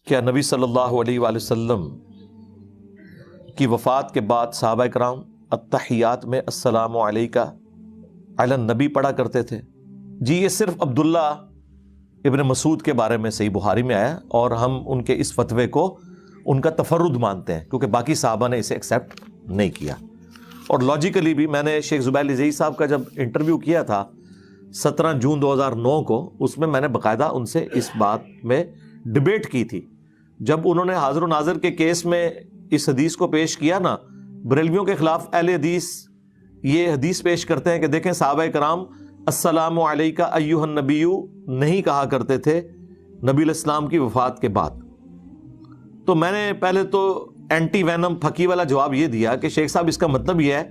کیا نبی صلی اللہ علیہ وآلہ وسلم کی وفات کے بعد صحابہ کرام التحیات میں السلام علیکہ علی النبی پڑھا کرتے تھے؟ جی یہ صرف عبداللہ ابن مسعود کے بارے میں صحیح بخاری میں آیا، اور ہم ان کے اس فتوے کو ان کا تفرد مانتے ہیں کیونکہ باقی صحابہ نے اسے ایکسیپٹ نہیں کیا۔ اور لاجیکلی بھی میں نے شیخ زبیر لزئی صاحب کا جب انٹرویو کیا تھا 17 جون 2009 کو، اس میں میں نے باقاعدہ ان سے اس بات میں ڈبیٹ کی تھی۔ جب انہوں نے حاضر و ناظر کے کیس میں اس حدیث کو پیش کیا نا، بریلویوں کے خلاف اہل حدیث یہ حدیث پیش کرتے ہیں کہ دیکھیں صحابہ کرام السلام علیکہ ایھا النبی نہیں کہا کرتے تھے نبی علیہ السلام کی وفات کے بعد۔ تو میں نے پہلے تو اینٹی وینم پھکی والا جواب یہ دیا کہ شیخ صاحب اس کا مطلب یہ ہے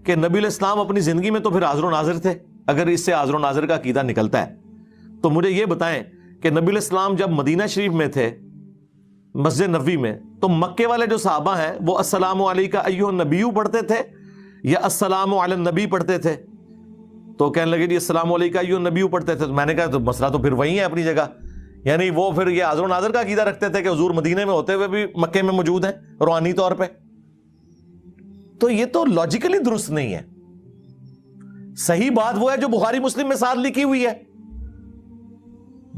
کہ نبی علیہ السلام اپنی زندگی میں تو پھر حاضر و ناظر تھے، اگر اس سے حاضر و ناظر کا عقیدہ نکلتا ہے تو مجھے یہ بتائیں کہ نبی علیہ السلام جب مدینہ شریف میں تھے مسجد نبوی میں، تو مکے والے جو صحابہ ہیں وہ السلام علیکہ ایھا النبی پڑھتے تھے یا السلام علی النبی پڑھتے تھے؟ تو کہنے لگے جی السلام علیکہ ایھا النبی پڑھتے تھے۔ تو میں نے کہا تو مسئلہ تو پھر وہی ہے اپنی جگہ، یعنی وہ پھر یہ حاضر و ناظر کا عقیدہ رکھتے تھے کہ حضور مدینے میں ہوتے ہوئے بھی مکے میں موجود ہیں روحانی طور پہ۔ تو یہ تو لاجیکلی درست نہیں ہے۔ صحیح بات وہ ہے جو بخاری مسلم میں ساتھ لکھی ہوئی ہے۔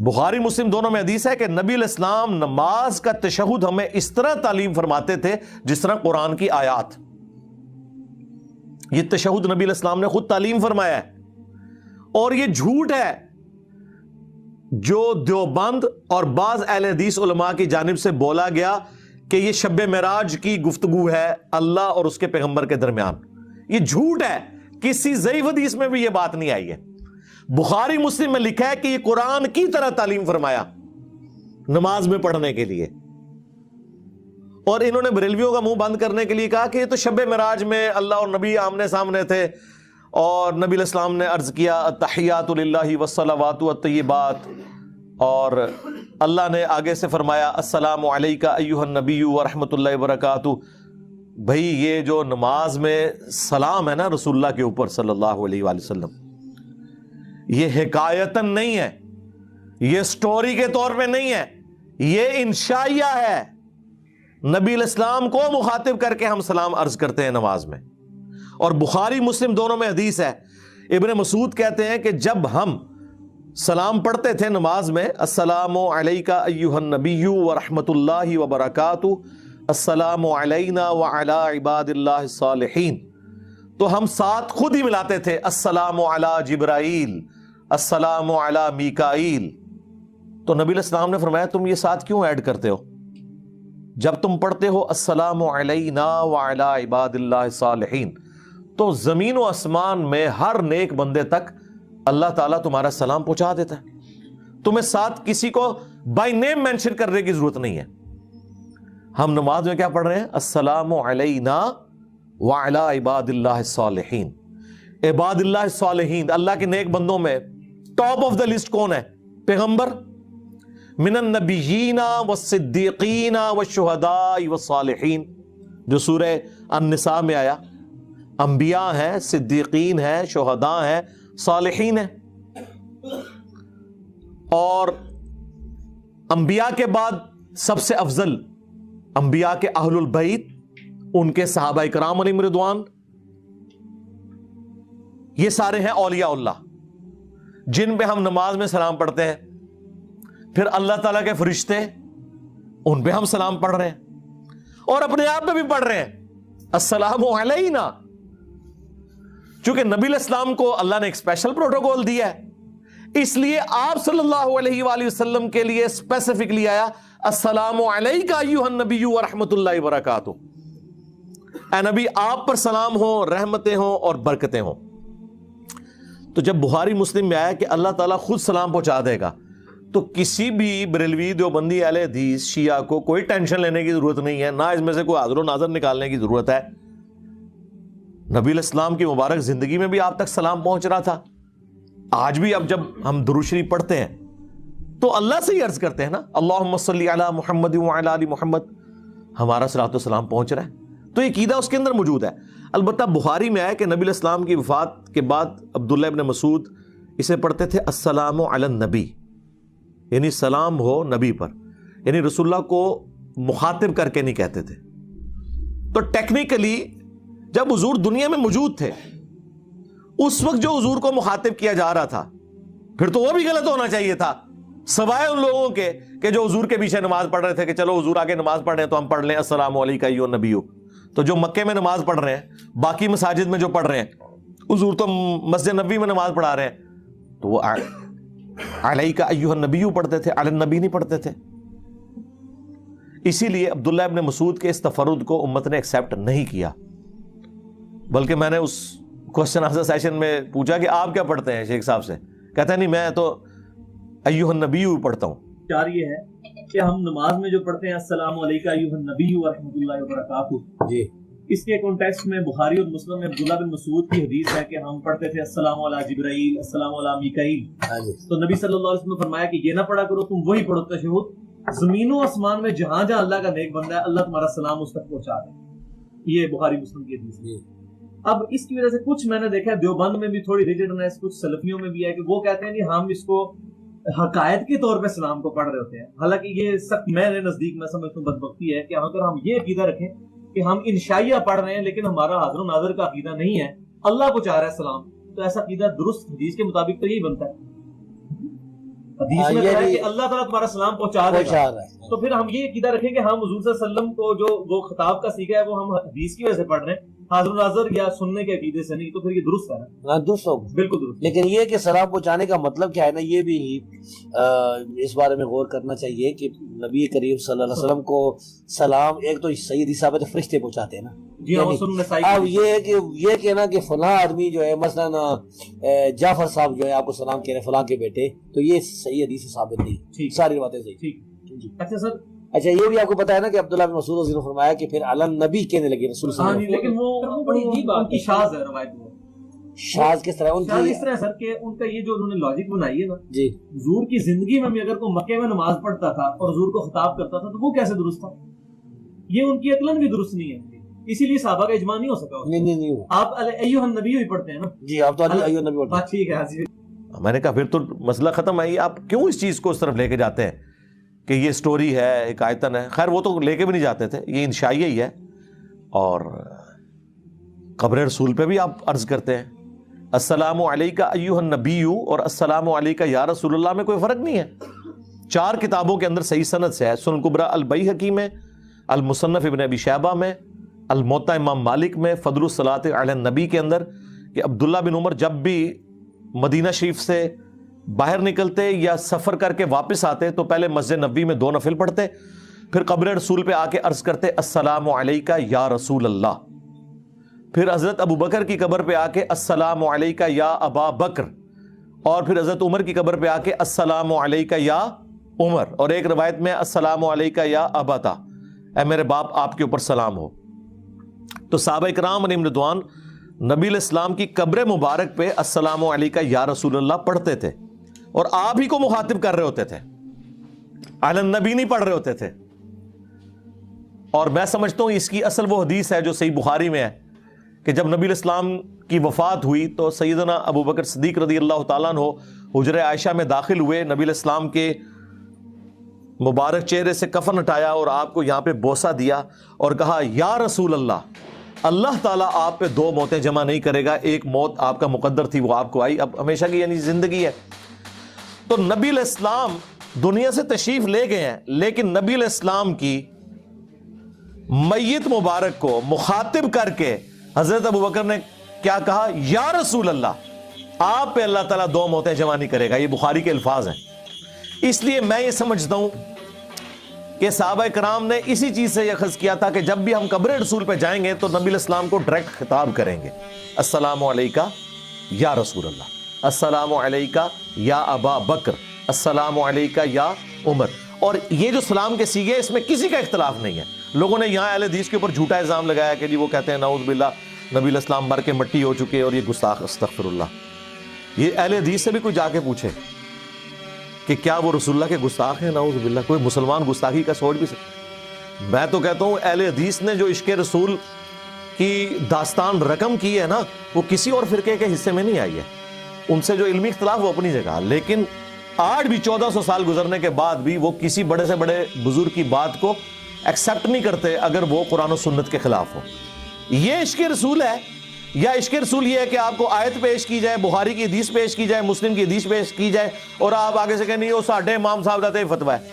بخاری مسلم دونوں میں حدیث ہے کہ نبی علیہ السلام نماز کا تشہد ہمیں اس طرح تعلیم فرماتے تھے جس طرح قرآن کی آیات۔ یہ تشہد نبی علیہ السلام نے خود تعلیم فرمایا ہے، اور یہ جھوٹ ہے جو دیوبند اور بعض اہل حدیث علماء کی جانب سے بولا گیا کہ یہ شب معراج کی گفتگو ہے اللہ اور اس کے پیغمبر کے درمیان۔ یہ جھوٹ ہے، کسی ضعیف حدیث میں بھی یہ بات نہیں آئی ہے۔ بخاری مسلم میں لکھا ہے کہ یہ قرآن کی طرح تعلیم فرمایا نماز میں پڑھنے کے لیے، اور انہوں نے بریلویوں کا منہ بند کرنے کے لیے کہا کہ یہ تو شب معراج میں اللہ اور نبی آمنے سامنے تھے، اور نبی علیہ السلام نے عرض کیا التحیات للہ والصلوات والطیبات، اور اللہ نے آگے سے فرمایا السلام علیکہ ایھا النبی ورحمۃ اللہ وبرکاتہ۔ بھائی یہ جو نماز میں سلام ہے نا رسول اللہ کے اوپر صلی اللہ علیہ وآلہ وسلم، یہ حکایتاً نہیں ہے، یہ سٹوری کے طور پہ نہیں ہے، یہ انشائیہ ہے۔ نبی علیہ السلام کو مخاطب کر کے ہم سلام عرض کرتے ہیں نماز میں، اور بخاری مسلم دونوں میں حدیث ہے۔ ابن مسعود کہتے ہیں کہ جب ہم سلام پڑھتے تھے نماز میں السلام علیکہ ایھا النبی ورحمۃ اللہ وبرکاتہ السلام علینا وعلی عباد اللہ الصالحین، تو ہم ساتھ خود ہی ملاتے تھے السلام علی جبرائیل السلام علی میکائیل۔ تو نبی علیہ السلام نے فرمایا تم یہ ساتھ کیوں ایڈ کرتے ہو؟ جب تم پڑھتے ہو السلام علینا وعلی عباد اللہ الصالحین، تو زمین و آسمان میں ہر نیک بندے تک اللہ تعالیٰ تمہارا سلام پہنچا دیتا ہے، تمہیں ساتھ کسی کو بائی نیم مینشن کرنے کی ضرورت نہیں ہے۔ ہم نماز میں کیا پڑھ رہے ہیں؟ السلام علینا وعلی عباد اللہ الصالحین۔ عباد اللہ الصالحین، اللہ کے نیک بندوں میں ٹاپ آف دا لسٹ کون ہے؟ پیغمبر، من النبیین والصدیقین والشہداء والصالحین، جو سورہ النساء میں آیا۔ انبیاء ہیں، صدیقین ہیں، شہداء ہیں، صالحین ہیں۔ اور انبیاء کے بعد سب سے افضل انبیاء کے اہل البیت، ان کے صحابہ کرام علیہم رضوان، یہ سارے ہیں اولیاء اللہ جن پہ ہم نماز میں سلام پڑھتے ہیں۔ پھر اللہ تعالیٰ کے فرشتے، ان پہ ہم سلام پڑھ رہے ہیں، اور اپنے آپ پہ بھی پڑھ رہے ہیں السلام علینا۔ چونکہ نبی علیہ السلام کو اللہ نے ایک اسپیشل پروٹوکول دیا ہے، اس لیے آپ صلی اللہ علیہ وآلہ وسلم کے لیے اسپیسیفکلی آیا السلام علیکہ ایھا النبی ورحمۃ اللہ وبرکاتہ۔ اے نبی آپ پر سلام ہو، رحمتیں ہوں اور برکتیں ہوں۔ تو جب بخاری مسلم میں آیا کہ اللہ تعالیٰ خود سلام پہنچا دے گا، تو کسی بھی بریلوی دیوبندی اہل حدیث شیعہ کو کوئی ٹینشن لینے کی ضرورت نہیں ہے، نہ اس میں سے کوئی حاضر و ناظر نکالنے کی ضرورت ہے۔ نبی علیہ السلام کی مبارک زندگی میں بھی آپ تک سلام پہنچ رہا تھا۔ آج بھی اب جب ہم درود شریف پڑھتے ہیں تو اللہ سے ہی عرض کرتے ہیں نا اللہم صلی علی محمد وعلی آل محمد، ہمارا صلاۃ و سلام پہنچ رہا ہے، تو یہ عقیدہ اس کے اندر موجود ہے۔ البتہ بخاری میں ہے کہ نبی علیہ السلام کی وفات کے بعد عبداللہ ابن مسعود اسے پڑھتے تھے السلام علی النبی، یعنی سلام ہو نبی پر۔ یعنی رسول اللہ کو مخاطب کر کے نہیں کہتے تھے. تو ٹیکنیکلی جب حضور دنیا میں موجود تھے اس وقت جو حضور کو مخاطب کیا جا رہا تھا پھر تو وہ بھی غلط ہونا چاہیے تھا, سوائے ان لوگوں کے کہ جو حضور کے پیچھے نماز پڑھ رہے تھے کہ چلو حضور آگے نماز پڑھ رہے ہیں تو ہم پڑھ لیں السلام علیکم ایھا النبی. تو جو مکے میں نماز پڑھ رہے ہیں, باقی مساجد میں جو پڑھ رہے ہیں, حضور تو مسجد نبوی میں نماز پڑھا رہے ہیں, تو وہ علیک ایھا النبی پڑھتے تھے, علی النبی نہیں پڑھتے تھے. اسی لیے عبداللہ ابن مسعود کے اس تفرد کو امت نے ایکسیپٹ نہیں کیا, بلکہ میں نے اس کوسچن آنسر سیشن میں پوچھا کہ آپ کیا پڑھتے ہیں شیخ صاحب سے, کہتا ہے نہیں میں تو ایھا النبی پڑھتا ہوں. چار یہ ہے کہ ہم نماز میں جو پڑھتے ہیں السلام علیکم ایھا النبی ورحمۃ اللہ وبرکاتہ, جی اس کے کانٹیکسٹ میں بخاری اور مسلم میں عبداللہ بن مسعود کی حدیث ہے کہ ہم پڑھتے تھے السلام علی جبرائیل, السلام علی میکائیل. تو نبی صلی اللہ علیہ وسلم نے فرمایا کہ یہ نہ پڑھا کرو, تم وہی پڑھو تشہد. زمین و آسمان میں جہاں جہاں اللہ کا نیک بندہ ہے اللہ تمہارا سلام اس تک پہنچا دے. یہ بخاری مسلم کی حدیث ہے. اب اس کی وجہ سے کچھ میں نے دیکھا ہے دیوبند میں بھی تھوڑی ریجڈنس, کچھ سلفیوں میں بھی ہے کہ وہ کہتے ہیں کہ ہم اس کو حقائق کے طور پہ سلام کو پڑھ رہے ہوتے ہیں. حالانکہ یہ سخت میرے نزدیک میں سمجھتا ہوں بدبختی ہے کہ اگر ہم یہ عقیدہ رکھیں کہ ہم انشائیہ پڑھ رہے ہیں لیکن ہمارا حاضر و ناظر کا عقیدہ نہیں ہے, اللہ کو چاہ رہا ہے سلام, تو ایسا عقیدہ درست حدیث کے مطابق تو یہی بنتا ہے. حدیث میں کہا ہے کہ اللہ تعالیٰ تمہارا سلام پہنچا رہا ہے, تو پھر ہم یہ عقیدہ رکھیں کہ ہم حضور صلی اللہ علیہ وسلم کو جو وہ خطاب کا سیکھا ہے وہ ہم حدیث کی وجہ سے پڑھ رہے ہیں, حاضر و ناظر یا سننے کے عقیدے سے نہیں, تو پھر یہ درست ہے نا, درست ہوگا, بالکل درست. لیکن یہ کہ سلام پہنچانے کا مطلب کیا ہے نا, یہ بھی اس بارے میں غور کرنا چاہیے کہ نبی کریم صلی اللہ علیہ وسلم کو سلام ایک تو صحیح حدیث ثابت ہے فرشتے پہنچاتے ہیں نا, اب یہ کہنا کہ فلاں آدمی جو ہے مثلا جعفر صاحب جو ہے آپ کو سلام کہہ رہے ہیں فلاں کے بیٹے, تو یہ صحیح حدیث سے ثابت نہیں, ساری باتیں صحیح. اچھا سر, اچھا یہ بھی آپ کو پتا ہے نا کہ عبداللہ بن مسعود رضی اللہ عنہ نے فرمایا کہ پھر علی النبی کہنے لگے رسول صلی اللہ علیہ وسلم. لیکن وہ بڑی عجیب بات کی شاذ ہے روایت میں. شاذ کس طرح؟ شاذ اس طرح سر کہ ان کا یہ جو انہوں نے لاجک بنائی ہے نا, جی حضور کی زندگی میں بھی اگر کوئی مکے میں نماز پڑھتا تھا اور حضور کو خطاب کرتا تھا تو وہ کیسے درست تھا؟ یہ ان کی عقلاً بھی درست نہیں ہے, اسی لیے صحابہ کا اجماع نہیں ہو سکا. نہیں آپ ایھا النبی ہی پڑھتے ہیں نا؟ جی آپ تو ایھا النبی پڑھتے ہیں. ٹھیک ہے. میں نے کہا پھر تو مسئلہ ختم ہے, آپ کیوں اس چیز کو اس طرف لے کے جاتے ہیں کہ یہ سٹوری ہے, ایک آیتن ہے. خیر وہ تو لے کے بھی نہیں جاتے تھے, یہ انشائیہ ہی ہے. اور قبر رسول پہ بھی آپ عرض کرتے ہیں السلام علیکہ ایھا النبی اور السلام علیکہ یا رسول اللہ میں کوئی فرق نہیں ہے. 4 کتابوں کے اندر صحیح سند سے ہے, سنن کبریٰ البیہقی میں, المصنف ابن ابی شیبہ میں, الموطا امام مالک میں, فضل الصلاۃ علی النبی کے اندر, کہ عبداللہ بن عمر جب بھی مدینہ شریف سے باہر نکلتے یا سفر کر کے واپس آتے تو پہلے مسجد نبوی میں 2 نفل پڑھتے, پھر قبر رسول پہ آ کے عرض کرتے السلام علیکہ یا رسول اللہ, پھر حضرت ابو بکر کی قبر پہ آ کے السلام علیکہ یا ابا بکر, اور پھر حضرت عمر کی قبر پہ آ کے السلام علیکہ یا عمر, اور ایک روایت میں السلام علیکہ یا ابتا, اے میرے باپ آپ کے اوپر سلام ہو. تو صحابہ کرام علیہم رضوان نبی علیہ السلام کی قبر مبارک پہ السلام علیکہ یا رسول اللہ پڑھتے تھے, اور آپ ہی کو مخاطب کر رہے ہوتے تھے, علی النبی نہیں پڑھ رہے ہوتے تھے. اور میں سمجھتا ہوں اس کی اصل وہ حدیث ہے جو صحیح بخاری میں ہے کہ جب نبی علیہ السلام کی وفات ہوئی تو سیدنا ابو بکر صدیق رضی اللہ تعالیٰ عنہ حجرہ عائشہ میں داخل ہوئے, نبی علیہ السلام کے مبارک چہرے سے کفن ہٹایا اور آپ کو یہاں پہ بوسہ دیا اور کہا یا رسول اللہ, اللہ تعالیٰ آپ پہ 2 موتیں جمع نہیں کرے گا, ایک موت آپ کا مقدر تھی وہ آپ کو آئی, اب ہمیشہ کی یعنی زندگی ہے. تو نبی علیہ السلام دنیا سے تشریف لے گئے ہیں, لیکن نبی علیہ السلام کی میت مبارک کو مخاطب کر کے حضرت ابو بکر نے کیا کہا, یا رسول اللہ, آپ پہ اللہ تعالیٰ 2 موتیں جمع نہیں کرے گا. یہ بخاری کے الفاظ ہیں. اس لیے میں یہ سمجھتا ہوں کہ صحابہ کرام نے اسی چیز سے یہ اخذ کیا تھا کہ جب بھی ہم قبر رسول پہ جائیں گے تو نبی علیہ السلام کو ڈائریکٹ خطاب کریں گے السلام علیکہ یا رسول اللہ, السلام علیکہ یا ابا بکر, السلام علیکہ یا عمر. اور یہ جو سلام کے سیغے اس میں کسی کا اختلاف نہیں ہے. لوگوں نے یہاں اہل حدیث کے اوپر جھوٹا الزام لگایا کہ جی وہ کہتے ہیں نعوذ باللہ نبی علیہ السلام مر کے مٹی ہو چکے اور یہ گستاخ, استغفر اللہ. یہ اہل حدیث سے بھی کوئی جا کے پوچھے کہ کیا وہ رسول اللہ کے گستاخ ہیں, نعوذ باللہ. کوئی مسلمان گستاخی کا سوچ بھی سکتا. میں تو کہتا ہوں اہل حدیث نے جو عشق رسول کی داستان رقم کی ہے نا, وہ کسی اور فرقے کے حصے میں نہیں آئی ہے. ان سے جو علمی اختلاف وہ اپنی جگہ, لیکن آج بھی 1400 سال گزرنے کے بعد بھی وہ کسی بڑے سے بڑے بزرگ کی بات کو ایکسپٹ نہیں کرتے اگر وہ قرآن و سنت کے خلاف ہو. یہ عشق رسول ہے. یا عشق رسول یہ ہے کہ آپ کو آیت پیش کی جائے, بخاری کی حدیث پیش کی جائے, مسلم کی حدیث پیش کی جائے, اور آپ آگے سے کہیں نہیں وہ ساڈے امام صاحب دا تے فتویٰ ہے.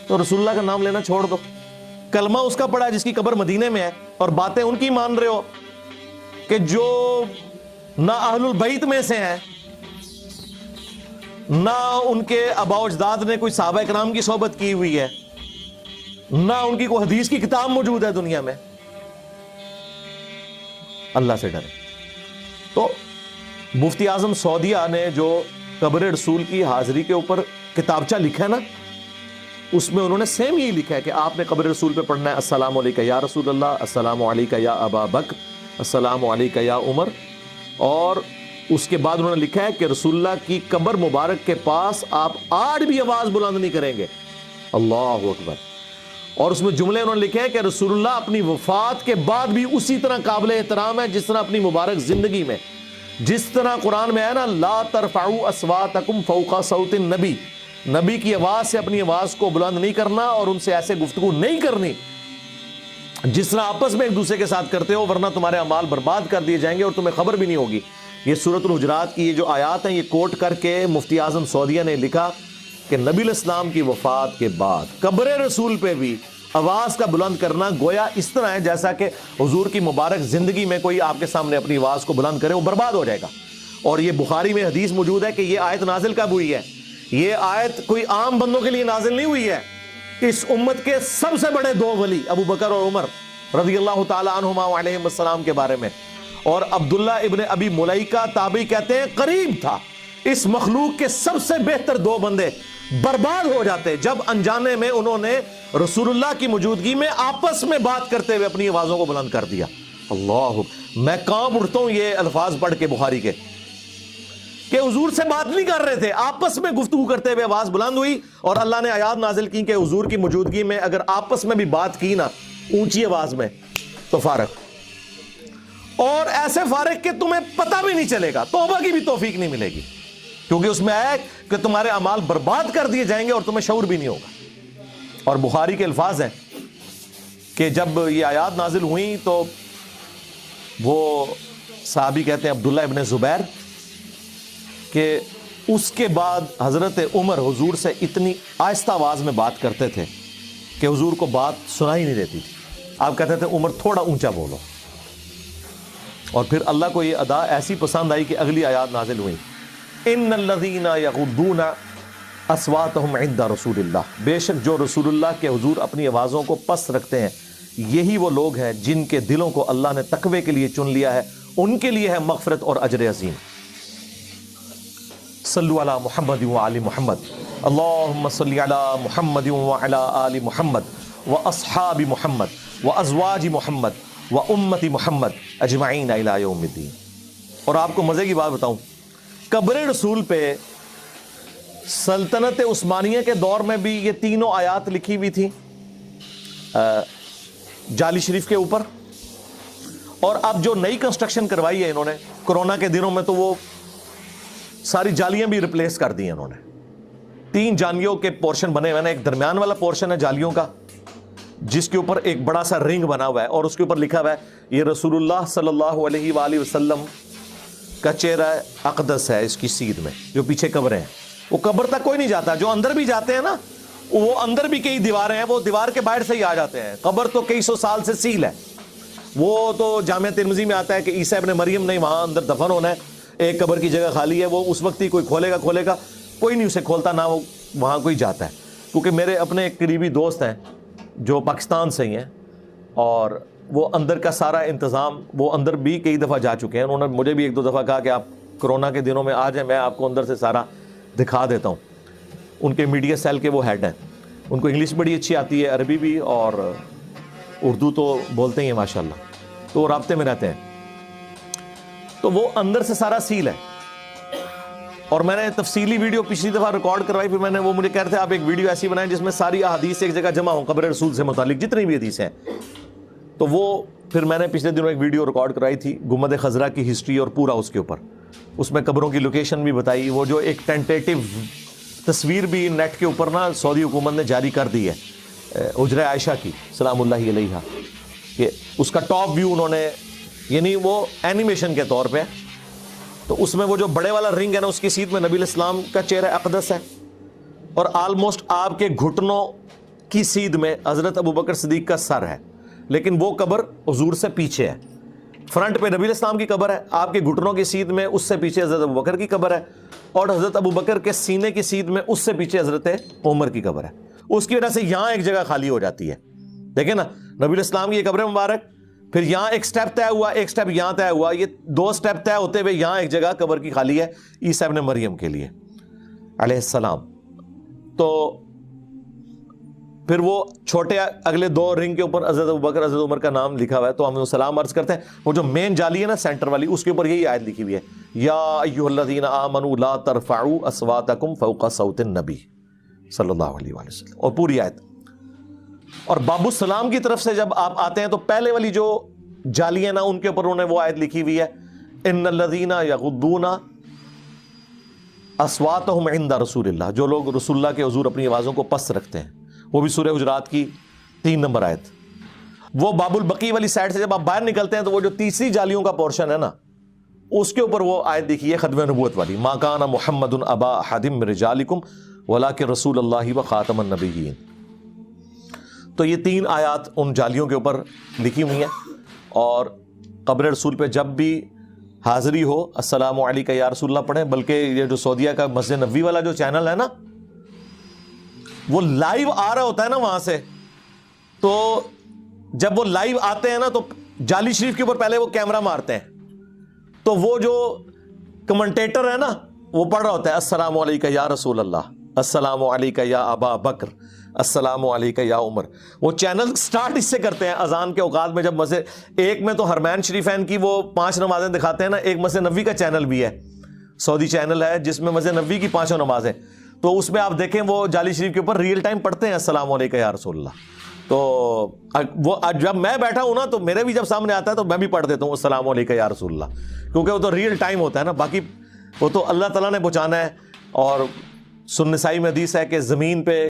تو رسول اللہ کا نام لینا چھوڑ دو. کلمہ اس کا پڑا ہے جس کی قبر مدینے میں ہے, اور باتیں ان کی مان رہے ہو کہ جو نہ اہل البیت میں سے ہیں, نہ ان کے آباء و اجداد نے کوئی صحابہ کرام کی صحبت کی ہوئی ہے, نہ ان کی کوئی حدیث کی کتاب موجود ہے دنیا میں. اللہ سے ڈرے. تو مفتی اعظم سعودیہ نے جو قبر رسول کی حاضری کے اوپر کتابچہ لکھا ہے نا, اس میں انہوں نے سیم یہی لکھا ہے کہ آپ نے قبر رسول پہ پڑھنا ہے السلام علیکہ یا رسول اللہ, السلام علیکہ یا ابا بکر, السلام علیکہ یا عمر. اور اس کے بعد انہوں نے لکھا ہے کہ رسول اللہ کی قبر مبارک کے پاس آپ آج بھی آواز بلند نہیں کریں گے. اللہ اکبر. اور اس میں جملے انہوں نے لکھے ہیں کہ رسول اللہ اپنی وفات کے بعد بھی اسی طرح قابل احترام ہے جس طرح اپنی مبارک زندگی میں. جس طرح قرآن میں ہے نا, لا ترفعوا اصواتکم فوق صوت النبی, نبی کی آواز سے اپنی آواز کو بلند نہیں کرنا اور ان سے ایسے گفتگو نہیں کرنی جس طرح آپس میں ایک دوسرے کے ساتھ کرتے ہو, ورنہ تمہارے اعمال برباد کر دیے جائیں گے اور تمہیں خبر بھی نہیں ہوگی. یہ سورۃ الحجرات کی یہ جو آیات ہیں یہ کوٹ کر کے مفتی اعظم سعودیہ نے لکھا کہ نبی الاسلام کی وفات کے بعد قبر رسول پہ بھی آواز کا بلند کرنا گویا اس طرح ہے جیسا کہ حضور کی مبارک زندگی میں کوئی آپ کے سامنے اپنی آواز کو بلند کرے, وہ برباد ہو جائے گا. اور یہ بخاری میں حدیث موجود ہے کہ یہ آیت نازل کب ہوئی ہے. یہ آیت کوئی عام بندوں کے لیے نازل نہیں ہوئی ہے. اس امت کے سب سے بڑے دو ولی ابو بکر اور عمر رضی اللہ تعالی عنہما علیہم السلام کے بارے میں, اور عبداللہ ابن ابی ملیکہ تابعی کہتے ہیں قریب تھا اس مخلوق کے سب سے بہتر دو بندے برباد ہو جاتے جب انجانے میں انہوں نے رسول اللہ کی موجودگی میں آپس میں بات کرتے ہوئے اپنی آوازوں کو بلند کر دیا. اللہ, میں کانپ اٹھتا ہوں یہ الفاظ پڑھ کے بخاری کے, کہ حضور سے بات نہیں کر رہے تھے, آپس میں گفتگو کرتے ہوئے آواز بلند ہوئی اور اللہ نے آیات نازل کی کہ حضور کی موجودگی میں اگر آپس میں بھی بات کی نا اونچی آواز میں تو فارغ, اور ایسے فارغ کہ تمہیں پتہ بھی نہیں چلے گا, توبہ کی بھی توفیق نہیں ملے گی, کیونکہ اس میں آیا ہے کہ تمہارے اعمال برباد کر دیے جائیں گے اور تمہیں شعور بھی نہیں ہوگا. اور بخاری کے الفاظ ہیں کہ جب یہ آیات نازل ہوئیں تو وہ صحابی کہتے ہیں عبداللہ ابن زبیر کہ اس کے بعد حضرت عمر حضور سے اتنی آہستہ آواز میں بات کرتے تھے کہ حضور کو بات سنائی نہیں دیتی تھی. آپ کہتے تھے عمر تھوڑا اونچا بولو, اور پھر اللہ کو یہ ادا ایسی پسند آئی کہ اگلی آیات نازل ہوئی, ان الذین یغضون اصواتهم عند رسول اللہ, بے شک جو رسول اللہ کے حضور اپنی آوازوں کو پست رکھتے ہیں یہی وہ لوگ ہیں جن کے دلوں کو اللہ نے تقوی کے لیے چن لیا ہے, ان کے لیے ہے مغفرت اور اجر عظیم. صلو علی محمد و آل محمد, اللہم صلی علی محمد و علی آل محمد و اصحاب محمد و ازواج محمد و امت محمد اجمعین الی یوم الدین. اور آپ کو مزے کی بات بتاؤں, قبر رسول پہ سلطنت عثمانیہ کے دور میں بھی یہ تینوں آیات لکھی ہوئی تھی جالی شریف کے اوپر, اور اب جو نئی کنسٹرکشن کروائی ہے انہوں نے کورونا کے دنوں میں تو وہ ساری جالیاں بھی ریپلیس کر دی ہیں انہوں نے. 3 جالیوں کے پورشن بنے ہوئے ہیں, ایک درمیان والا پورشن ہے جالیوں کا جس کے اوپر ایک بڑا سا رنگ بنا ہوا ہے اور اس کے اوپر لکھا ہوا ہے یہ رسول اللہ صلی اللہ علیہ وآلہ وسلم کا چہرہ اقدس ہے, اس کی سیدھ میں جو پیچھے قبریں ہیں وہ قبر تک کوئی نہیں جاتا, جو اندر بھی جاتے ہیں نا وہ اندر بھی کئی دیواریں ہیں, وہ دیوار کے باہر سے ہی آ جاتے ہیں. قبر تو کئی سو سال سے سیل ہے, وہ تو جامعہ ترمذی میں آتا ہے کہ عیسیٰ ابن مریم نے وہاں اندر دفن ہونا ہے, ایک قبر کی جگہ خالی ہے, وہ اس وقت ہی کوئی کھولے گا, کوئی نہیں اسے کھولتا, نہ وہ وہاں کوئی جاتا ہے. کیونکہ میرے اپنے ایک قریبی دوست ہیں جو پاکستان سے ہی ہیں اور وہ اندر کا سارا انتظام, وہ اندر بھی کئی دفعہ جا چکے ہیں, انہوں نے مجھے بھی 1-2 دفعہ کہا کہ آپ کرونا کے دنوں میں آ جائیں, میں آپ کو اندر سے سارا دکھا دیتا ہوں. ان کے میڈیا سیل کے وہ ہیڈ ہیں, ان کو انگلش بڑی اچھی آتی ہے, عربی بھی اور اردو تو بولتے ہی ہیں ماشاءاللہ, تو وہ رابطے میں رہتے ہیں. تو وہ اندر سے سارا سیل ہے, اور میں نے تفصیلی ویڈیو پچھلی دفعہ ریکارڈ کروائی, پھر میں نے وہ مجھے کہہ رہے تھے آپ ایک ویڈیو ایسی بنائیں جس میں ساری احادیث ایک جگہ جمع ہوں قبر رسول سے متعلق جتنی بھی حدیث ہیں. تو وہ پھر میں نے پچھلے دنوں ایک ویڈیو ریکارڈ کرائی تھی گنبد خضرا کی ہسٹری اور پورا اس کے اوپر, اس میں قبروں کی لوکیشن بھی بتائی. وہ جو ایک ٹینٹیٹو تصویر بھی نیٹ کے اوپر نا سعودی حکومت نے جاری کر دی ہے حجرہ عائشہ کی سلام اللہ علیہا, کہ اس کا ٹاپ ویو انہوں نے, یعنی وہ اینیمیشن کے طور پہ, تو اس میں وہ جو بڑے والا رنگ ہے نا اس کی سیدھ میں نبی علیہ السلام کا چہرہ اقدس ہے, اور آلموسٹ آپ کے گھٹنوں کی سیدھ میں حضرت ابو بکر صدیق کا سر ہے, لیکن وہ قبر حضور سے پیچھے ہے. فرنٹ پہ نبی علیہ السلام کی قبر ہے, آپ کے گھٹنوں کی سیدھ میں اس سے پیچھے حضرت ابو بکر کی قبر ہے, اور حضرت ابو بکر کے سینے کی سیدھ میں اس سے پیچھے حضرت عمر کی قبر ہے. اس کی وجہ سے یہاں ایک جگہ خالی ہو جاتی ہے. دیکھیں نا نبی علیہ السلام کی یہ قبر مبارک, پھر یہاں ایک سٹیپ طے ہوا, ایک سٹیپ یہاں طے ہوا, یہ 2 سٹیپ طے ہوتے ہوئے یہاں ایک جگہ قبر کی خالی ہے عیسیٰ ابن مریم کے لیے علیہ السلام. تو پھر وہ چھوٹے اگلے 2 رنگ کے اوپر حضرت ابوبکر حضرت عمر کا نام لکھا ہوا ہے, تو ہم سلام عرض کرتے ہیں. وہ جو مین جالی ہے نا سینٹر والی, اس کے اوپر یہی آیت لکھی ہوئی ہے, یا ایھا الذین آمنوا لا ترفعوا اصواتکم فوق صوت النبی صلی اللہ علیہ وآلہ وسلم, اور پوری آیت. اور باب السلام کی طرف سے جب آپ آتے ہیں تو پہلے والی جو جالی ہے نا ان کے اوپر انہوں نے وہ آیت لکھی ہوئی ہے, ان الذین یغضون اصواتہم عند رسول اللہ, جو لوگ رسول اللہ کے حضور اپنی آوازوں کو پست رکھتے ہیں. وہ بھی سورہ حجرات کی 3 نمبر آیت. وہ باب البقی والی سائڈ سے جب آپ باہر نکلتے ہیں تو وہ جو تیسری جالیوں کا پورشن ہے نا اس کے اوپر وہ آیت دیکھی ہے ختم نبوت والی, ما کان محمد ابا احد من رجالکم ولکن رسول اللہ و خاتم النبیین. تو یہ 3 آیات ان جالیوں کے اوپر لکھی ہوئی ہیں. اور قبر رسول پہ جب بھی حاضری ہو السلام علیکہ یا رسول اللہ پڑھیں. بلکہ یہ جو سعودیہ کا مسجد نبوی والا جو چینل ہے نا وہ لائیو آ رہا ہوتا ہے نا وہاں سے, تو جب وہ لائیو آتے ہیں نا تو جالی شریف کے اوپر پہلے وہ کیمرہ مارتے ہیں, تو وہ جو کمنٹیٹر ہے نا وہ پڑھ رہا ہوتا ہے السلام علیکہ یا رسول اللہ, السلام علیکہ یا ابا بکر, السلام علیکہ یا عمر. وہ چینل سٹارٹ اس سے کرتے ہیں اذان کے اوقات میں, جب مسجد ایک میں تو حرمین شریفین کی وہ 5 نمازیں دکھاتے ہیں نا, ایک مسجد نبوی کا چینل بھی ہے, سعودی چینل ہے جس میں مسجد نبوی کی 5 نمازیں, تو اس میں آپ دیکھیں وہ جالی شریف کے اوپر ریئل ٹائم پڑھتے ہیں السلام علیکہ یا رسول اللہ. تو وہ جب میں بیٹھا ہوں نا تو میرے بھی جب سامنے آتا ہے تو میں بھی پڑھ دیتا ہوں السلام علیکہ یا رسول اللہ, کیونکہ وہ تو ریئل ٹائم ہوتا ہے نا. باقی وہ تو اللہ تعالیٰ نے پہنچانا ہے. اور سنن نسائی میں حدیث ہے کہ زمین پہ